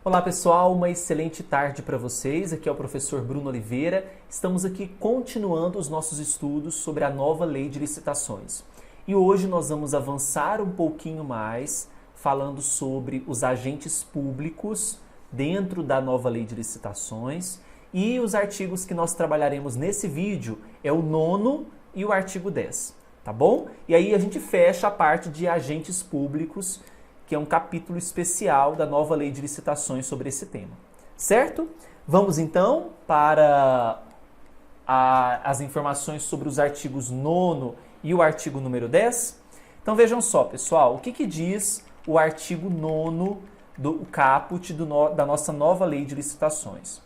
Olá pessoal, uma excelente tarde para vocês. Aqui é o professor Bruno Oliveira. Estamos aqui continuando os nossos estudos sobre a nova lei de licitações. E hoje nós vamos avançar um pouquinho mais falando sobre os agentes públicos dentro da nova lei de licitações. E os artigos que nós trabalharemos nesse vídeo é o 9º e o artigo 10, tá bom? E aí a gente fecha a parte de agentes públicos, que é um capítulo especial da nova lei de licitações sobre esse tema, certo? Vamos então para as informações sobre os artigos 9º e o artigo número 10. Então vejam só, pessoal, o que diz o artigo 9º do caput da nossa nova lei de licitações.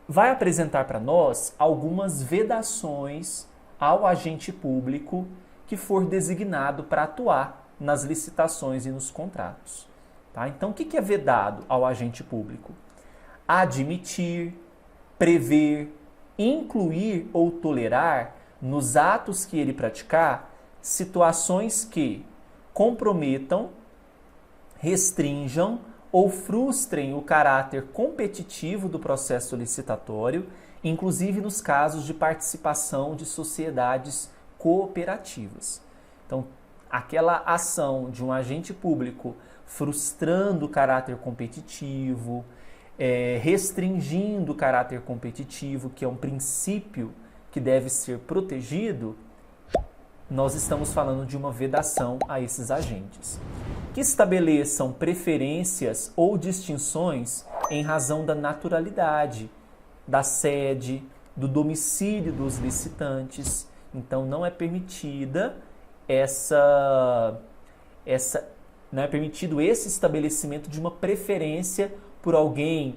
Vai apresentar para nós algumas vedações ao agente público que for designado para atuar nas licitações e nos contratos. Tá? Então, o que é vedado ao agente público? Admitir, prever, incluir ou tolerar nos atos que ele praticar situações que comprometam, restringam ou frustrem o caráter competitivo do processo licitatório, inclusive nos casos de participação de sociedades cooperativas. Então, aquela ação de um agente público frustrando o caráter competitivo, restringindo o caráter competitivo, que é um princípio que deve ser protegido, nós estamos falando de uma vedação a esses agentes. Que estabeleçam preferências ou distinções em razão da naturalidade, da sede, do domicílio dos licitantes. Então, não é permitida não é permitido esse estabelecimento de uma preferência por alguém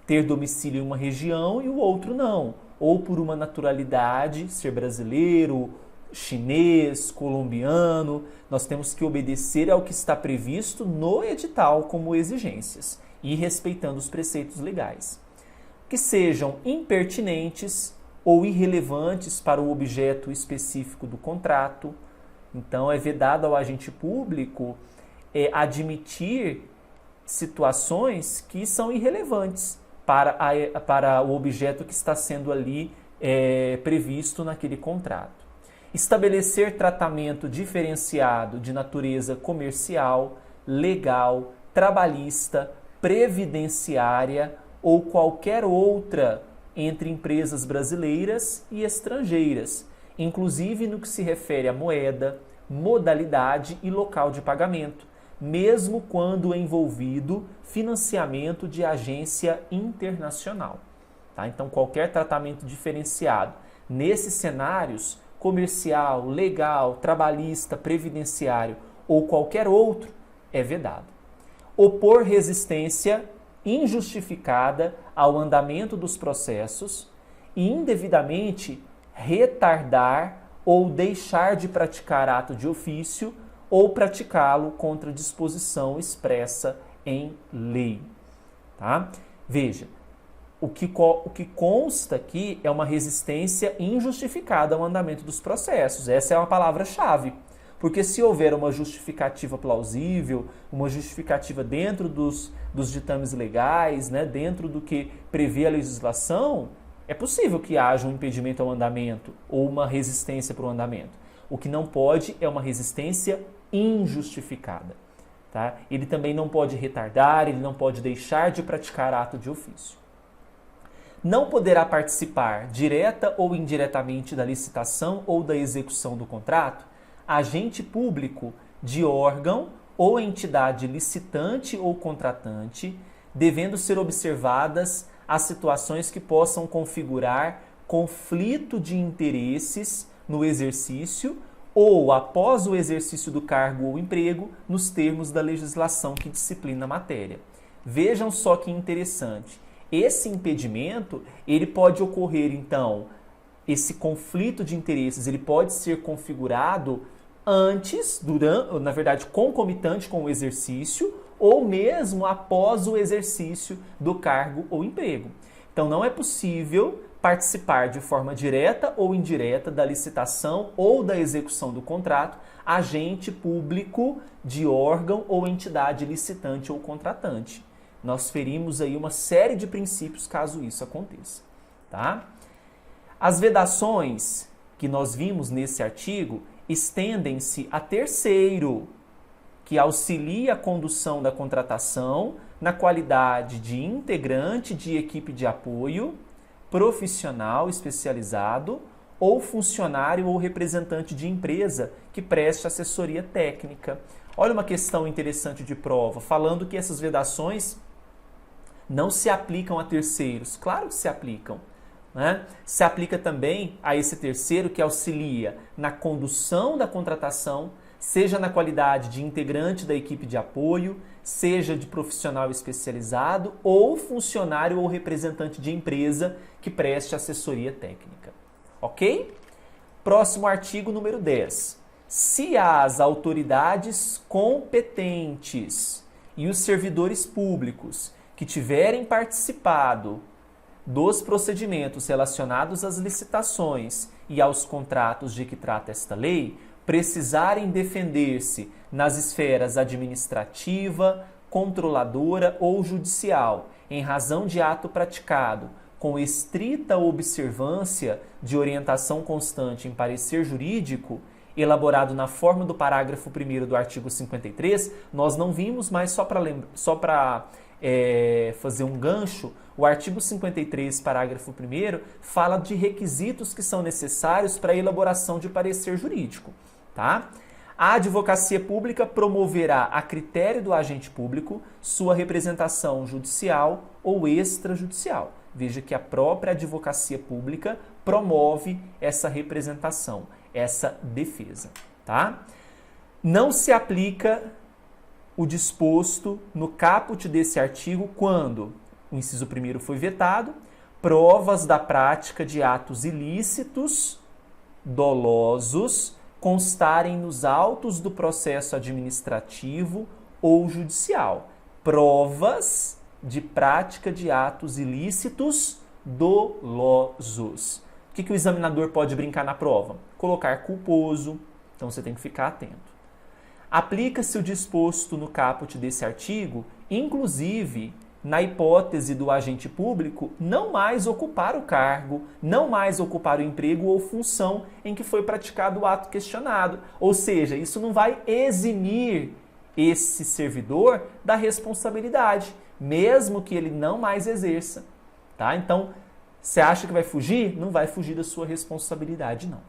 ter domicílio em uma região e o outro não, ou por uma naturalidade, ser brasileiro, chinês, colombiano. Nós temos que obedecer ao que está previsto no edital como exigências e respeitando os preceitos legais. Que sejam impertinentes ou irrelevantes para o objeto específico do contrato. Então, é vedado ao agente público admitir situações que são irrelevantes para o objeto que está sendo ali previsto naquele contrato. Estabelecer tratamento diferenciado de natureza comercial, legal, trabalhista, previdenciária ou qualquer outra entre empresas brasileiras e estrangeiras, inclusive no que se refere à moeda, modalidade e local de pagamento, mesmo quando envolvido financiamento de agência internacional. Tá? Então, qualquer tratamento diferenciado nesses cenários, comercial, legal, trabalhista, previdenciário ou qualquer outro, é vedado. Opor resistência injustificada ao andamento dos processos e indevidamente retardar ou deixar de praticar ato de ofício ou praticá-lo contra disposição expressa em lei. Tá? Veja, o que consta aqui é uma resistência injustificada ao andamento dos processos. Essa é uma palavra-chave. Porque se houver uma justificativa plausível, uma justificativa dentro dos ditames legais, né, dentro do que prevê a legislação, é possível que haja um impedimento ao andamento ou uma resistência para o andamento. O que não pode é uma resistência injustificada. Tá? Ele também não pode retardar, ele não pode deixar de praticar ato de ofício. Não poderá participar, direta ou indiretamente, da licitação ou da execução do contrato, agente público de órgão ou entidade licitante ou contratante, devendo ser observadas as situações que possam configurar conflito de interesses no exercício ou após o exercício do cargo ou emprego, nos termos da legislação que disciplina a matéria. Vejam só que interessante. Esse impedimento, ele pode ocorrer, então, esse conflito de interesses, ele pode ser configurado antes, na verdade, concomitante com o exercício, ou mesmo após o exercício do cargo ou emprego. Então, não é possível participar de forma direta ou indireta da licitação ou da execução do contrato agente público de órgão ou entidade licitante ou contratante. Nós ferimos aí uma série de princípios caso isso aconteça, tá? As vedações que nós vimos nesse artigo estendem-se a terceiro, que auxilia a condução da contratação na qualidade de integrante de equipe de apoio, profissional especializado ou funcionário ou representante de empresa que preste assessoria técnica. Olha uma questão interessante de prova, falando que essas vedações não se aplicam a terceiros. Claro que se aplicam, né? Se aplica também a esse terceiro que auxilia na condução da contratação, seja na qualidade de integrante da equipe de apoio, seja de profissional especializado ou funcionário ou representante de empresa que preste assessoria técnica. Ok? Próximo artigo, número 10. Se as autoridades competentes e os servidores públicos que tiverem participado dos procedimentos relacionados às licitações e aos contratos de que trata esta lei, precisarem defender-se nas esferas administrativa, controladora ou judicial, em razão de ato praticado com estrita observância de orientação constante em parecer jurídico, elaborado na forma do parágrafo 1º do artigo 53, nós não vimos, mas só para fazer um gancho, o artigo 53, parágrafo 1º, fala de requisitos que são necessários para a elaboração de parecer jurídico. Tá? A advocacia pública promoverá, a critério do agente público, sua representação judicial ou extrajudicial. Veja que a própria advocacia pública promove essa representação, essa defesa. Tá? Não se aplica o disposto no caput desse artigo quando o inciso 1º foi vetado, provas da prática de atos ilícitos, dolosos, constarem nos autos do processo administrativo ou judicial. Provas de prática de atos ilícitos dolosos. O que o examinador pode brincar na prova? Colocar culposo, então você tem que ficar atento. Aplica-se o disposto no caput desse artigo, inclusive na hipótese do agente público não mais ocupar o cargo, não mais ocupar o emprego ou função em que foi praticado o ato questionado. Ou seja, isso não vai eximir esse servidor da responsabilidade, mesmo que ele não mais exerça. Tá? Então, você acha que vai fugir? Não vai fugir da sua responsabilidade, não.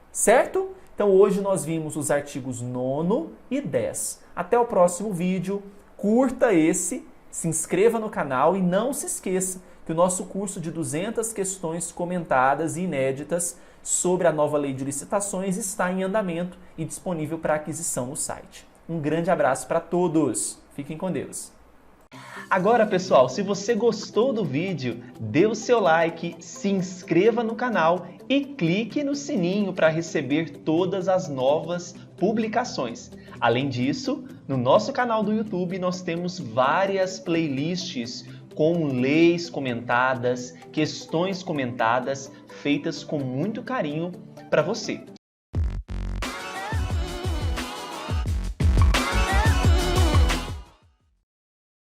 Certo? Então, hoje nós vimos os artigos 9º e 10. Até o próximo vídeo. Curta esse, se inscreva no canal e não se esqueça que o nosso curso de 200 questões comentadas e inéditas sobre a nova lei de licitações está em andamento e disponível para aquisição no site. Um grande abraço para todos. Fiquem com Deus. Agora, pessoal, se você gostou do vídeo, dê o seu like, se inscreva no canal e clique no sininho para receber todas as novas publicações. Além disso, no nosso canal do YouTube nós temos várias playlists com leis comentadas, questões comentadas, feitas com muito carinho para você.